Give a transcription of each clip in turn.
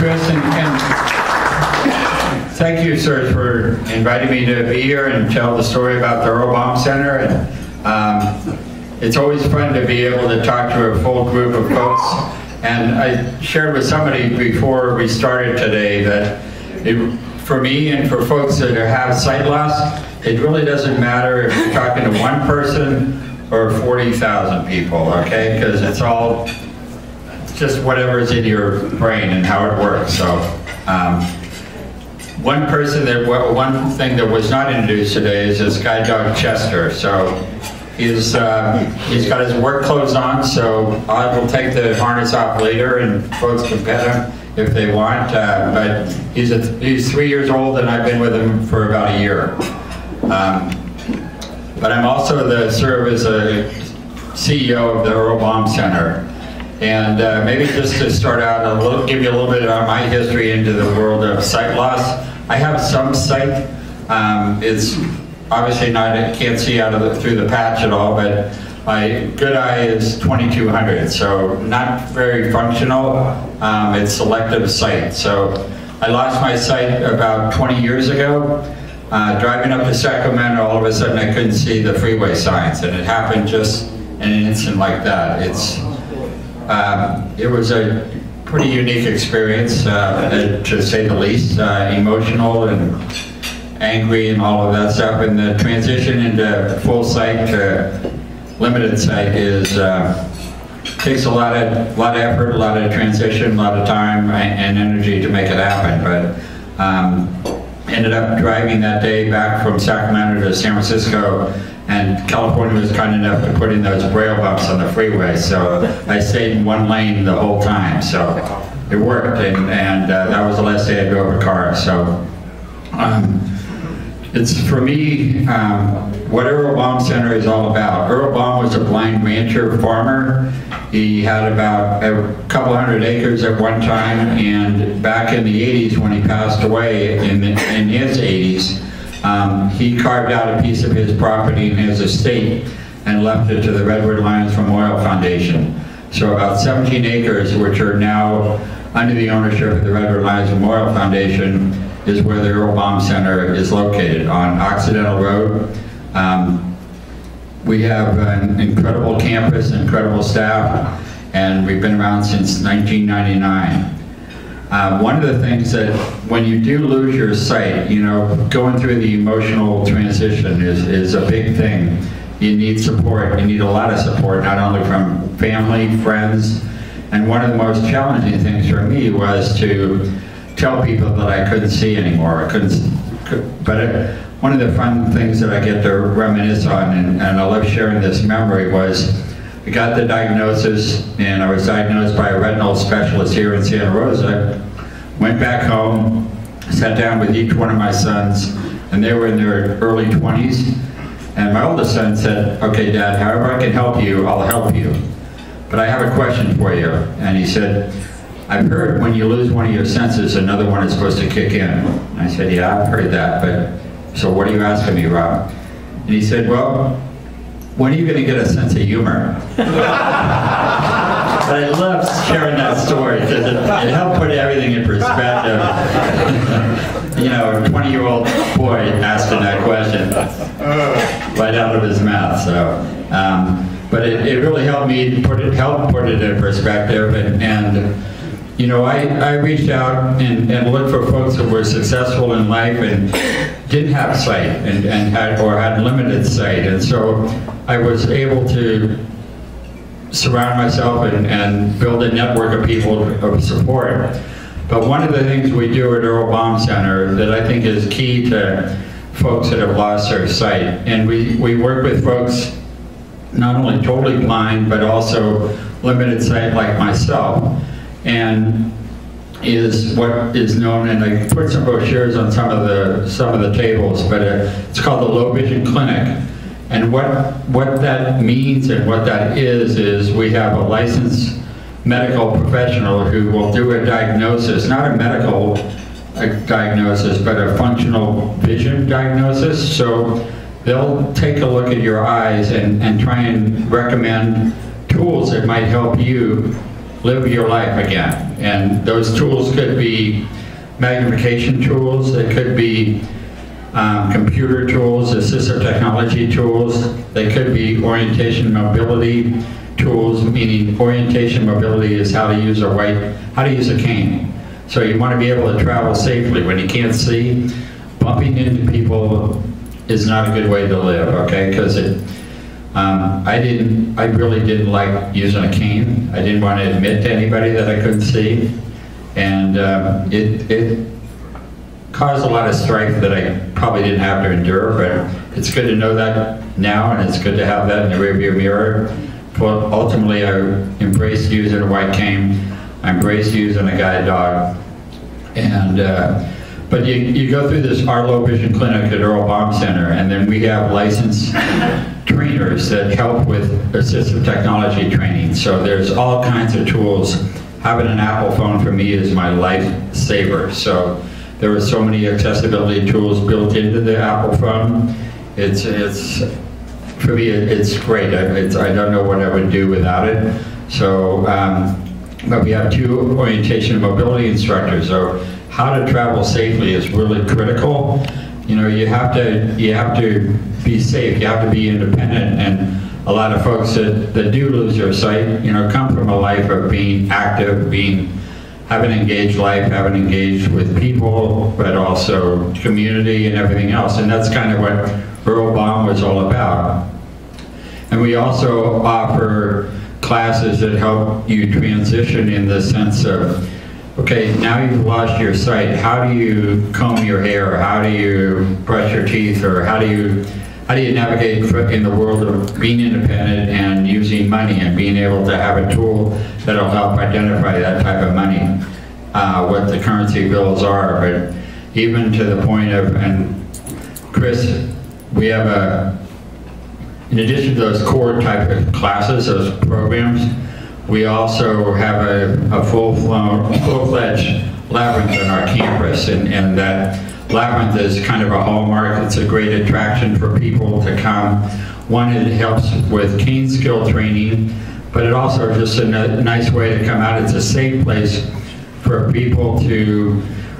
Chris, and thank you, sir, for inviting me to be here and tell the story about the Earle Baum Center. And it's always fun to be able to talk to a full group of folks. And I shared with somebody before we started today that for me and for folks that have sight loss, it really doesn't matter if you're talking to one person or 40,000 people, okay? Because it's all just whatever's in your brain and how it works. So one thing that was not introduced today is this guide dog Chester. So he's got his work clothes on, so I will take the harness off later and folks can pet him if they want. But he's 3 years old and I've been with him for about a year. But I'm also serve as a CEO of the Earle Baum Center. And maybe just to start out, give you a little bit of my history into the world of sight loss. I have some sight. It's obviously not, I can't see through the patch at all, but my good eye is 2200, so not very functional. It's selective sight. So I lost my sight about 20 years ago. Driving up to Sacramento, all of a sudden I couldn't see the freeway signs, and it happened just in an instant like that. It was a pretty unique experience, to say the least, emotional and angry and all of that stuff. And the transition into full sight to limited sight takes a lot of effort, a lot of transition, a lot of time and energy to make it happen. But ended up driving that day back from Sacramento to San Francisco, and California was kind enough to put in those braille bumps on the freeway, so I stayed in one lane the whole time. So it worked, and that was the last day I drove a car. So it's, for me, what Earle Baum Center is all about. Earle Baum was a blind rancher farmer. He had about a couple hundred acres at one time, and back in the 80s when he passed away, in his 80s, he carved out a piece of his property in his estate and left it to the Redwood Lions Memorial Foundation. So about 17 acres, which are now under the ownership of the Redwood Lions Memorial Foundation, is where the Earle Baum Center is located on Occidental Road. We have an incredible campus, incredible staff, and we've been around since 1999. One of the things that when you do lose your sight, you know, going through the emotional transition is a big thing. You need support. You need a lot of support, not only from family, friends, and one of the most challenging things for me was to tell people that I couldn't see anymore. One of the fun things that I get to reminisce on, and I love sharing this memory, was I got the diagnosis, and I was diagnosed by a retinal specialist here in Santa Rosa. Went back home, sat down with each one of my sons, and they were in their early 20s. And my oldest son said, "Okay, Dad, however I can help you, I'll help you. But I have a question for you." And he said, "I've heard when you lose one of your senses, another one is supposed to kick in." And I said, "Yeah, I've heard that, but so what are you asking me, Rob?" And he said, "Well, when are you going to get a sense of humor?" But I love sharing that story because it helped put everything in perspective. You know, a 20-year-old boy asking that question right out of his mouth. So, but it really helped me put it in perspective. And you know, I reached out and looked for folks that were successful in life and didn't have sight and had limited sight. And so I was able to surround myself and build a network of people of support. But one of the things we do at Earle Baum Center that I think is key to folks that have lost their sight, and we work with folks not only totally blind, but also limited sight like myself, and is what is known, and I put some brochures on some of the tables, but it's called the Low Vision Clinic. And what that means and what that is we have a licensed medical professional who will do a diagnosis, not a medical diagnosis, but a functional vision diagnosis. So they'll take a look at your eyes and try and recommend tools that might help you live your life again. And those tools could be magnification tools, they could be computer tools, assistive technology tools, they could be orientation mobility tools, meaning orientation mobility is how to use a cane. So you want to be able to travel safely when you can't see. Bumping into people is not a good way to live, okay? Because I really didn't like using a cane. I didn't want to admit to anybody that I couldn't see. And it caused a lot of strife that I probably didn't have to endure, but it's good to know that now, and it's good to have that in the rearview mirror. But ultimately, I embraced using a white cane. I embraced using a guide dog. And, but you go through this Arlo Vision Clinic at Earl Baum Center, and then we have licensed trainers that help with assistive technology training. So there's all kinds of tools. Having an Apple phone for me is my lifesaver. So there are so many accessibility tools built into the Apple phone. For me, it's great. I don't know what I would do without it. So, but we have 2 orientation and mobility instructors. So how to travel safely is really critical. You know, you have to be safe. You have to be independent. And a lot of folks that do lose their sight, you know, come from a life of being active, having an engaged life, having engaged with people, but also community and everything else. And that's kind of what Earle Baum was all about. And we also offer classes that help you transition in the sense of, okay, now you've lost your sight, how do you comb your hair, how do you brush your teeth, or how do you navigate in the world of being independent and using money and being able to have a tool that'll help identify that type of money, what the currency bills are. But even to the point of, and Chris, we have in addition to those core type of classes, those programs, we also have a full-fledged labyrinth on our campus, and that labyrinth is kind of a hallmark. It's a great attraction for people to come. One, it helps with cane skill training, but it also just a nice way to come out. It's a safe place for people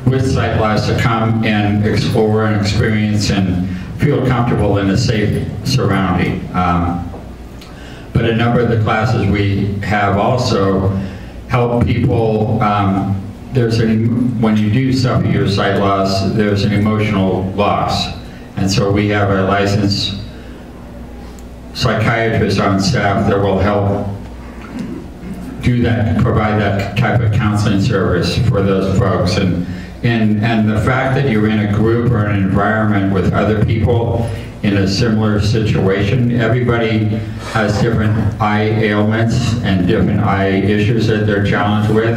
with sight loss to come and explore and experience and feel comfortable in a safe surrounding. But a number of the classes we have also help people, when you do suffer your sight loss, there's an emotional loss. And so we have a licensed psychiatrist on staff that will help do that, provide that type of counseling service for those folks. And the fact that you're in a group or an environment with other people in a similar situation, everybody has different eye ailments and different eye issues that they're challenged with.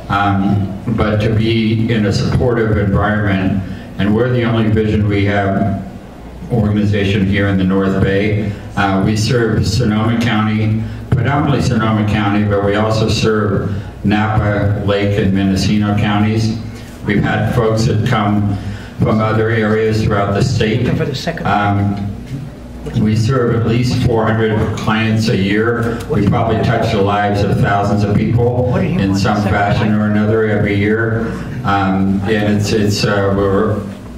But to be in a supportive environment, and we're the only vision we have organization here in the North Bay. We serve Sonoma County, predominantly Sonoma County, but we also serve Napa, Lake, and Mendocino Counties. We've had folks that come from other areas throughout the state. We serve at least 400 clients a year. We probably touch the lives of thousands of people in some fashion or another every year. And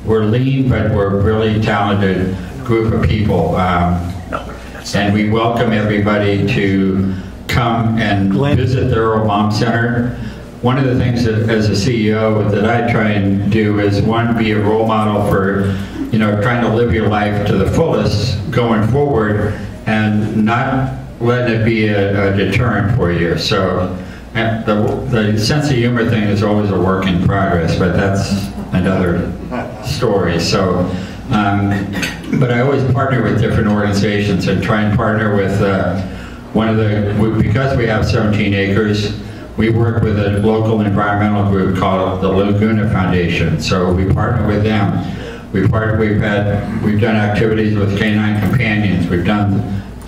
we're lean, but we're a really talented group of people. And we welcome everybody to come and visit the Earle Baum Center. One of the things that, as a CEO, that I try and do is, one, be a role model for, you know, trying to live your life to the fullest going forward and not letting it be a deterrent for you. So the sense of humor thing is always a work in progress, but that's another story. So, but I always partner with different organizations and try and partner with because we have 17 acres, we work with a local environmental group called the Laguna Foundation. So we partner with them. We've done activities with Canine Companions.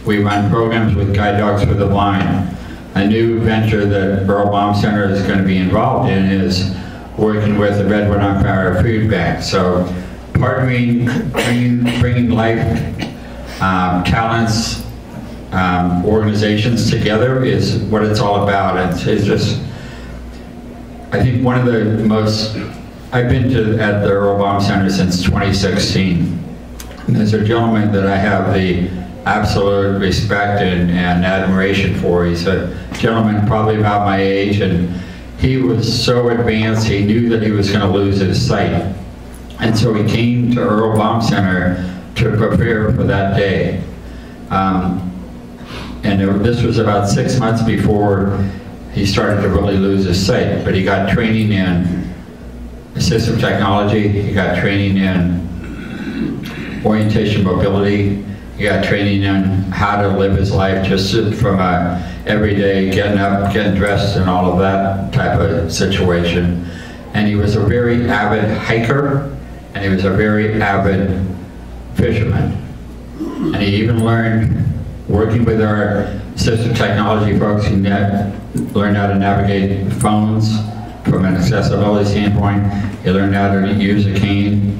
We run programs with Guide Dogs for the Blind. A new venture that Earle Baum Center is going to be involved in is working with the Redwood on Fire Food Bank. So partnering, bringing life, talents, organizations together is what it's all about. It's just, I think one of the most, I've been at the Earle Baum Center since 2016. And there's a gentleman that I have the absolute respect and admiration for. He's a gentleman probably about my age, and he was so advanced, he knew that he was going to lose his sight. And so he came to Earle Baum Center to prepare for that day. This was about 6 months before he started to really lose his sight, but he got training in assistive technology, he got training in orientation mobility, he got training in how to live his life just from a everyday getting up, getting dressed and all of that type of situation. And he was a very avid hiker, and he was a very avid fisherman. And he even learned, working with our assistive technology folks, he learned how to navigate phones from an accessibility standpoint. He learned how to use a cane.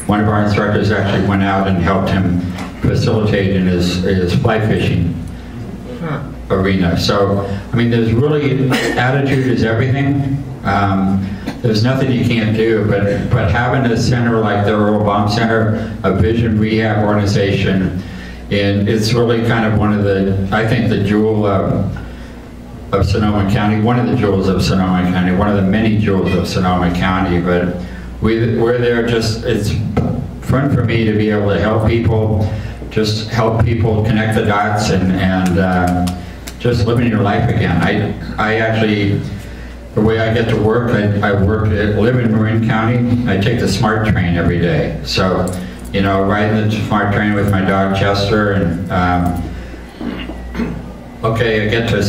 One of our instructors actually went out and helped him facilitate in his fly fishing arena. So, I mean, there's really, attitude is everything. There's nothing you can't do, but having a center like the Earle Baum Center, a vision rehab organization, and it's really kind of one of the, I think, the jewel of Sonoma County, one of the jewels of Sonoma County, one of the many jewels of Sonoma County, but we're there just, it's fun for me to be able to help people, just help people connect the dots and just living your life again. I actually, the way I get to work, I live in Marin County. I take the SMART train every day. So, you know, riding the SMART train with my dog Chester, and okay, I get to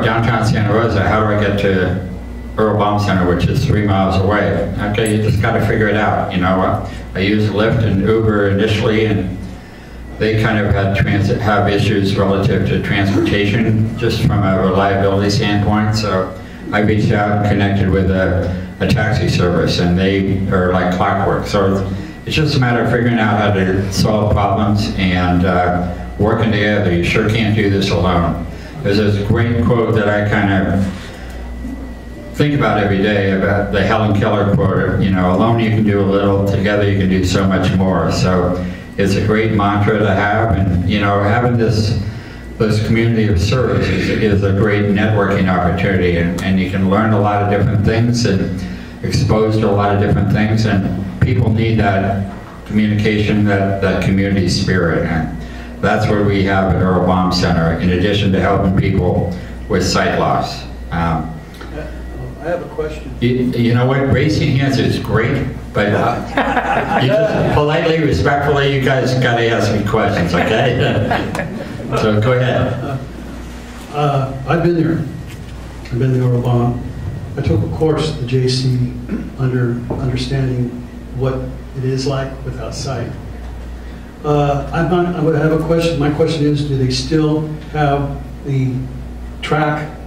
downtown Santa Rosa. How do I get to Earle Baum Center, which is 3 miles away? Okay, you just got to figure it out. You know, I used Lyft and Uber initially, and they kind of have issues relative to transportation, just from a reliability standpoint. So I reached out and connected with a taxi service, and they are like clockwork. So it's just a matter of figuring out how to solve problems and working together. You sure can't do this alone. There's this great quote that I kind of think about every day, about the Helen Keller quote, you know, alone you can do a little, together you can do so much more. So it's a great mantra to have, and you know, having this community of service is a great networking opportunity, and you can learn a lot of different things and exposed to a lot of different things, and people need that communication, that community spirit, and that's what we have at Earle Baum Center, in addition to helping people with sight loss. I have a question. You know what, raising hands is great, but you just politely, respectfully, you guys got to ask me questions, okay? So go ahead. I've been there. I've been to Earle Baum. I took a course at the JC understanding what it is like without sight. I would have a question. My question is, do they still have the track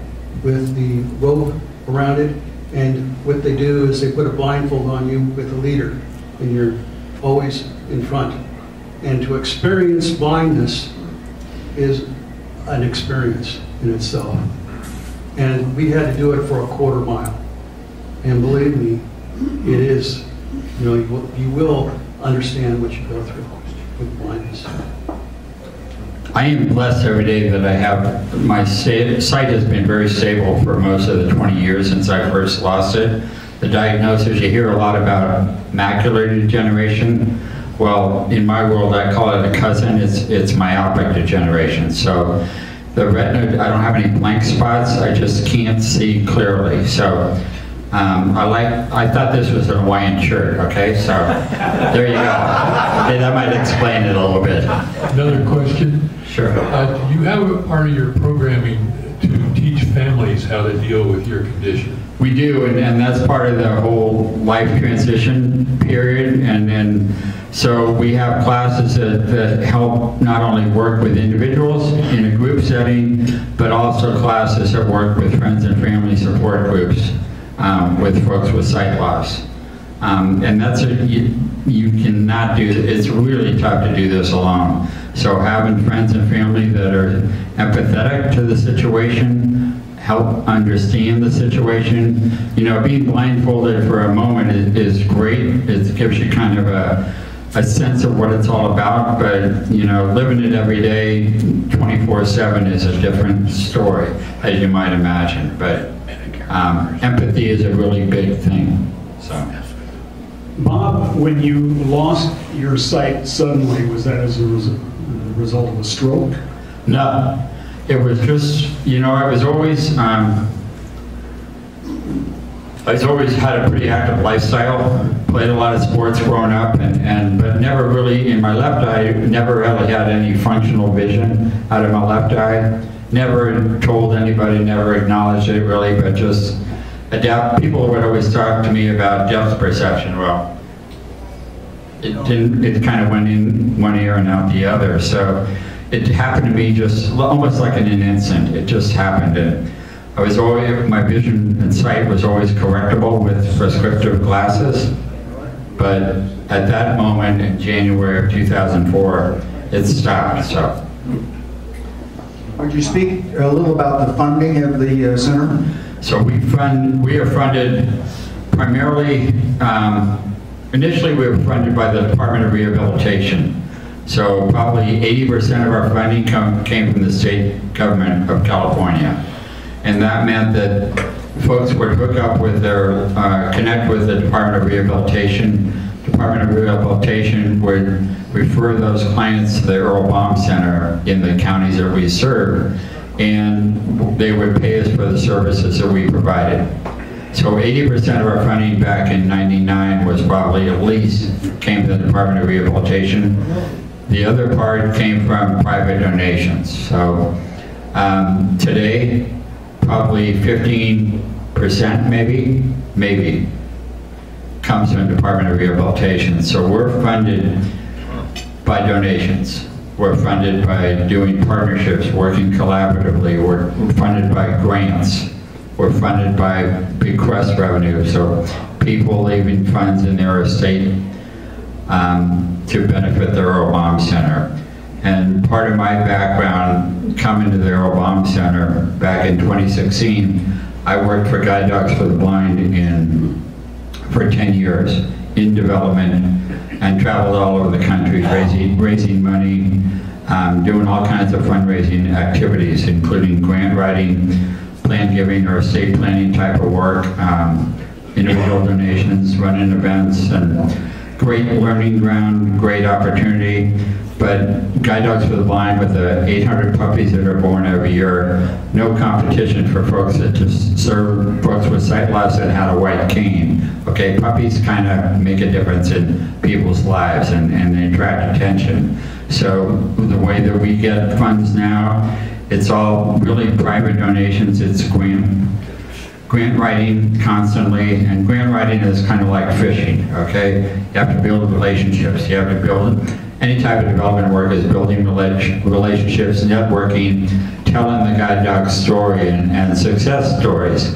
with the rope around it? And what they do is they put a blindfold on you with a leader, and you're always in front. And to experience blindness is an experience in itself. And we had to do it for a quarter mile. And believe me, it is, you know, you will understand what you go through with blindness. I am blessed every day that I have, my sight has been very stable for most of the 20 years since I first lost it. The diagnosis, you hear a lot about macular degeneration. Well, in my world, I call it a cousin. It's myopic degeneration. So the retina, I don't have any blank spots. I just can't see clearly. So I thought this was a Hawaiian shirt, okay? So there you go. Okay, that might explain it a little bit. Another question. Sure. You have a part of your programming to teach families how to deal with your condition. We do, and that's part of the whole life transition period. And then, so we have classes that help not only work with individuals in a group setting, but also classes that work with friends and family support groups with folks with sight loss. And that's you cannot do, it's really tough to do this alone. So having friends and family that are empathetic to the situation, help understand the situation. You know, being blindfolded for a moment is great. It gives you kind of a sense of what it's all about, but you know, living it every day, 24/7 is a different story, as you might imagine. But empathy is a really big thing. So, Bob, when you lost your sight suddenly, was that as a result of a stroke? no, it was just, you know, I was always had a pretty active lifestyle, played a lot of sports growing up, but never really, in my left eye, never really had any functional vision out of my left eye. Never told anybody, never acknowledged it really, but just people would always talk to me about depth perception. Well, it kind of went in one ear and out the other. So it happened to me just almost like in an instant. It just happened. And I was always, my vision and sight was always correctable with prescriptive glasses. But at that moment in January of 2004, it stopped. So. Would you speak a little about the funding of the center? So we are funded primarily, initially we were funded by the Department of Rehabilitation. So probably 80% of our funding came from the state government of California. And that meant that folks would hook up with their, connect with the Department of Rehabilitation. Department of Rehabilitation would refer those clients to the Earle Baum Center in the counties that we serve, and they would pay us for the services that we provided. So 80% of our funding back in '99 was probably at least came to the Department of Rehabilitation. The other part came from private donations. So today, probably 15% maybe, comes from the Department of Rehabilitation. So we're funded by donations. We're funded by doing partnerships, working collaboratively. We're funded by grants. We're funded by bequest revenue, so people leaving funds in their estate to benefit the Earle Baum Center. And part of my background coming to the Earle Baum Center back in 2016, I worked for Guide Dogs for the Blind for 10 years in development and traveled all over the country raising money, doing all kinds of fundraising activities, including grant writing, plan giving or estate planning type of work, individual donations, running events, and great learning ground, great opportunity. But Guide Dogs for the Blind, with the 800 puppies that are born every year, no competition for folks that just serve folks with sight loss that had a white cane. Okay, puppies kind of make a difference in people's lives and they attract attention. So the way that we get funds now, it's all really private donations. It's grant writing constantly, and grant writing is kind of like fishing, okay? You have to build relationships. You have to build, any type of development work is building relationships, networking, telling the guide dog story and success stories.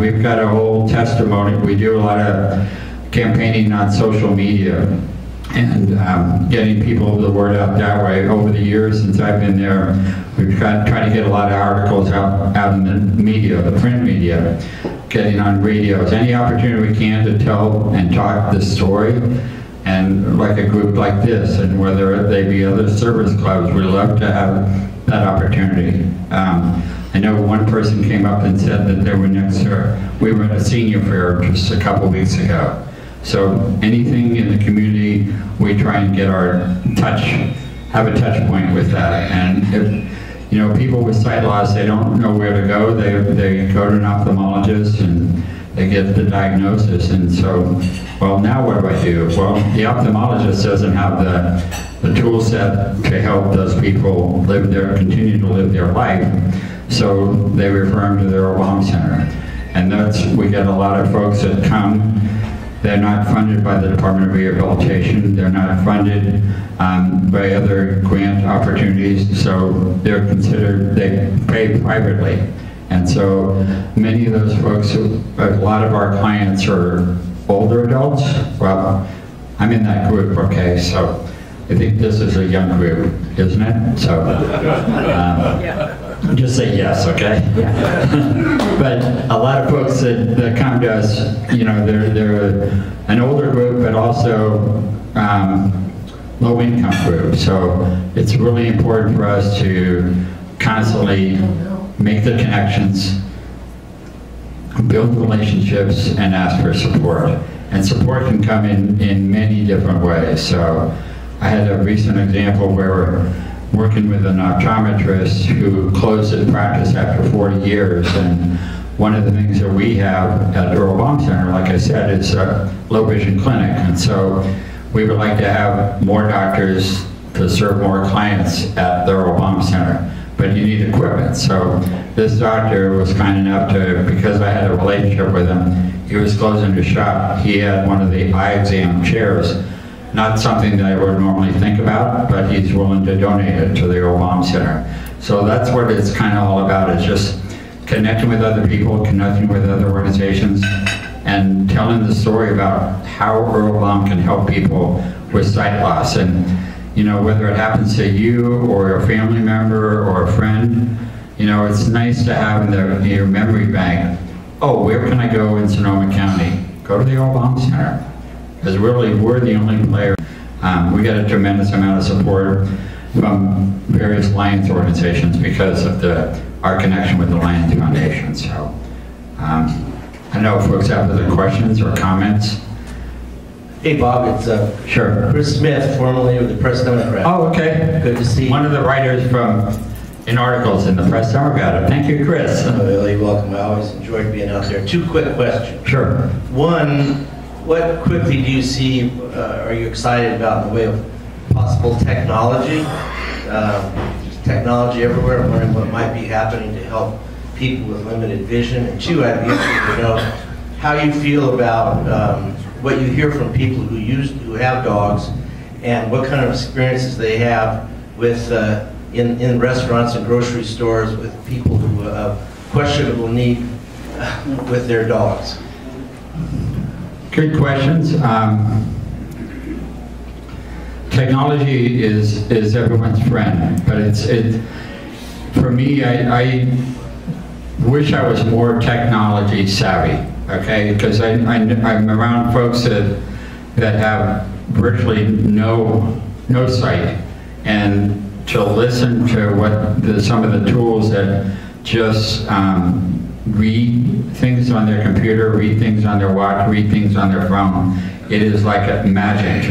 We've got a whole testimony. We do a lot of campaigning on social media and getting people the word out that way. Over the years since I've been there, we've tried to get a lot of articles out in the media, the print media, getting on radios, any opportunity we can to tell and talk the story. And like a group like this, and whether they be other service clubs, we love to have that opportunity. I know one person came up and said that they were we were at a senior fair just a couple weeks ago. So anything in the community, we try and get have a touch point with that. And if, you know, people with sight loss, they don't know where to go. They go to an ophthalmologist and they get the diagnosis, and so, well, now what do I do? Well, the ophthalmologist doesn't have the tool set to help those people continue to live their life, so they refer them to the Earle Baum Center. And we get a lot of folks that come. They're not funded by the Department of Rehabilitation. They're not funded by other grant opportunities, so they're considered, they pay privately. And so many of those folks, a lot of our clients are older adults. Well, I'm in that group, okay, so I think this is a young group, isn't it? So, just say yes, okay? But a lot of folks that come to us, you know, they're an older group, but also low-income group. So it's really important for us to constantly make the connections, build relationships, and ask for support. And support can come in many different ways. So I had a recent example where we're working with an optometrist who closed his practice after 40 years. And one of the things that we have at Earle Baum Center, like I said, is a low vision clinic. And so we would like to have more doctors to serve more clients at the Earle Baum Center. But you need equipment. So this doctor was kind enough to, because I had a relationship with him, he was closing his shop. He had one of the eye exam chairs, not something that I would normally think about, but he's willing to donate it to the Earle Baum Center. So that's what it's kind of all about, is just connecting with other people, connecting with other organizations, and telling the story about how Earle Baum can help people with sight loss. And you know, whether it happens to you or a family member or a friend, you know, it's nice to have in your memory bank, oh, where can I go in Sonoma County? Go to the Earle Baum Center. Because really, we're the only player. We get a tremendous amount of support from various Lions organizations because of our connection with the Lions Foundation. So, I know folks have other questions or comments. Hey Bob, it's Sure. Chris Smith, formerly of the Press Democrat. Oh, okay. Good to see you. One of the writers in articles in the Press Democrat. Thank you, Chris. You're welcome. I always enjoyed being out there. Two quick questions. Sure. One, what quickly do you see, are you excited about in the way of possible technology? Technology everywhere. I'm wondering what might be happening to help people with limited vision. And two, I'd be interested to know how you feel about what you hear from people who have dogs, and what kind of experiences they have with in restaurants and grocery stores with people who have questionable need with their dogs. Good questions. Technology is everyone's friend, but for me, I wish I was more technology savvy. Okay, because I'm around folks that have virtually no sight, and to listen to what some of the tools that just read things on their computer, read things on their watch, read things on their phone. It is like a magic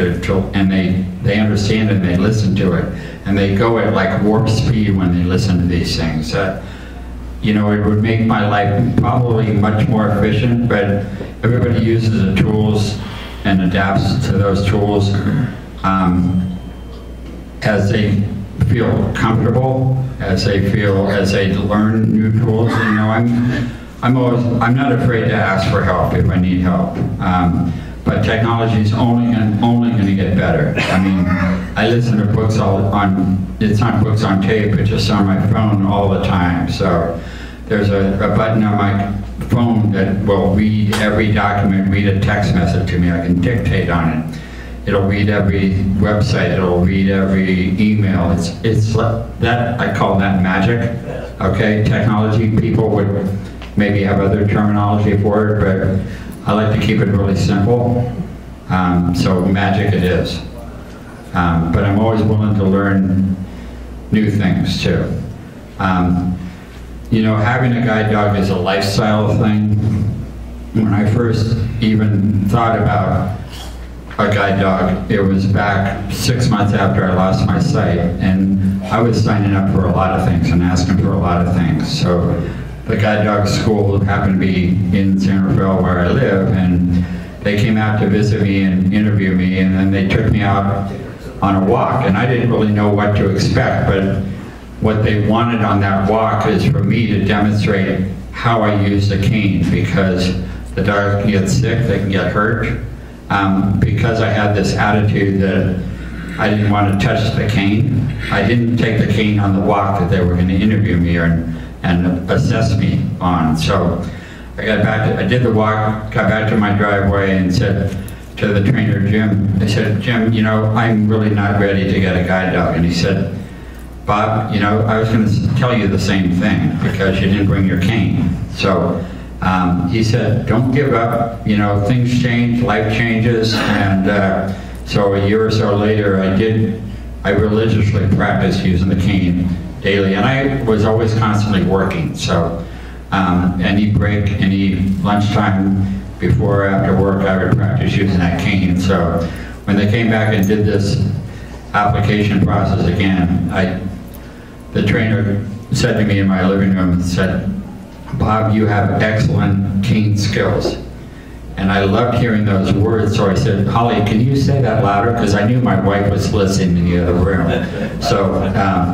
and they understand it and they listen to it, and they go at like warp speed when they listen to these things. You know, it would make my life probably much more efficient, but everybody uses the tools and adapts to those tools as they feel comfortable, as they learn new tools. You know, I'm not afraid to ask for help if I need help. But technology is only going to get better. I mean, I listen to books it's not books on tape, it's just on my phone all the time. So there's a button on my phone that will read every document, read a text message to me. I can dictate on it. It'll read every website, it'll read every email. It's that, I call that magic. Okay, technology, people would maybe have other terminology for it, but I like to keep it really simple. So magic it is. But I'm always willing to learn new things too. You know, having a guide dog is a lifestyle thing. When I first even thought about a guide dog, it was back 6 months after I lost my sight, and I was signing up for a lot of things and asking for a lot of things. So the guide dog school happened to be in San Rafael where I live, and they came out to visit me and interview me, and then they took me out on a walk, and I didn't really know what to expect, but what they wanted on that walk is for me to demonstrate how I use the cane, because the dogs can get sick, they can get hurt. Because I had this attitude that I didn't want to touch the cane, I didn't take the cane on the walk that they were going to interview me and assess me on. So I did the walk, got back to my driveway and said, to the trainer, Jim. I said, Jim, you know, I'm really not ready to get a guide dog. And he said, Bob, you know, I was going to tell you the same thing because you didn't bring your cane. So he said, don't give up. You know, things change, life changes. And so a year or so later, I religiously practiced using the cane daily. And I was always constantly working. So any break, any lunchtime, before or after work, I would practice using that cane. So when they came back and did this application process again, the trainer said to me in my living room and said, Bob, you have excellent cane skills. And I loved hearing those words, so I said, Holly, can you say that louder? Because I knew my wife was listening in the other room. So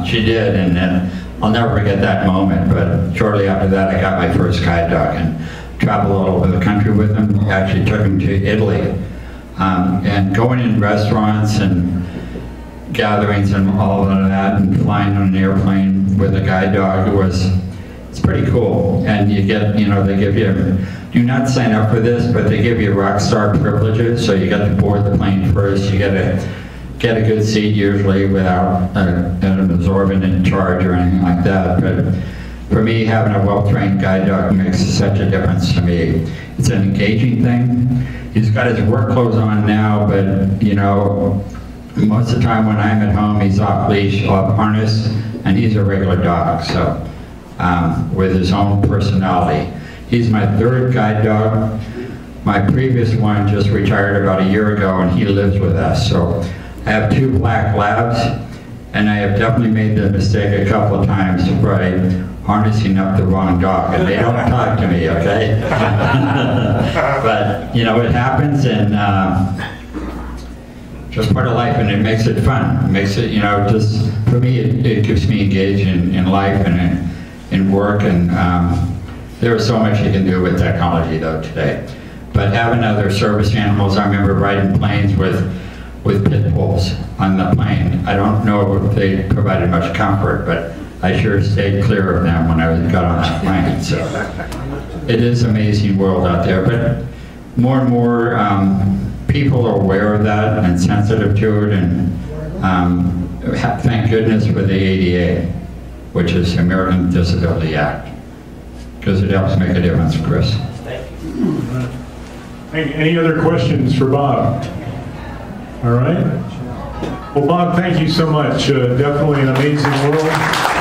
she did, and I'll never forget that moment. But shortly after that, I got my first guide dog and traveled all over the country with him. Actually took him to Italy. And going in restaurants and gatherings and all of that, and flying on an airplane with a guide dog, it's pretty cool. And you get, you know, they give you, do not sign up for this, but they give you rock star privileges. So you get to board the plane first, you get a good seat usually without an absorbent in charge or anything like that. But for me, having a well-trained guide dog makes such a difference to me. It's an engaging thing. He's got his work clothes on now, but you know, most of the time when I'm at home, he's off leash, off harness, and he's a regular dog, so with his own personality. He's my third guide dog. My previous one just retired about a year ago, and he lives with us. So I have 2 black labs, and I have definitely made the mistake a couple of times by harnessing up the wrong dog, and they don't talk to me, okay? But, you know, it happens, and just part of life, and it makes it fun. It makes it, you know, just, for me, it keeps me engaged in life and in work, and there's so much you can do with technology, though, today. But having other service animals, I remember riding planes with pit bulls on the plane. I don't know if they provided much comfort, but I sure stayed clear of them when I got on that plane. So it is an amazing world out there, but more and more people are aware of that and sensitive to it, and thank goodness for the ADA, which is the American Disability Act, because it helps make a difference, Chris. Thank you. Any other questions for Bob? All right. Well, Bob, thank you so much. Definitely an amazing world.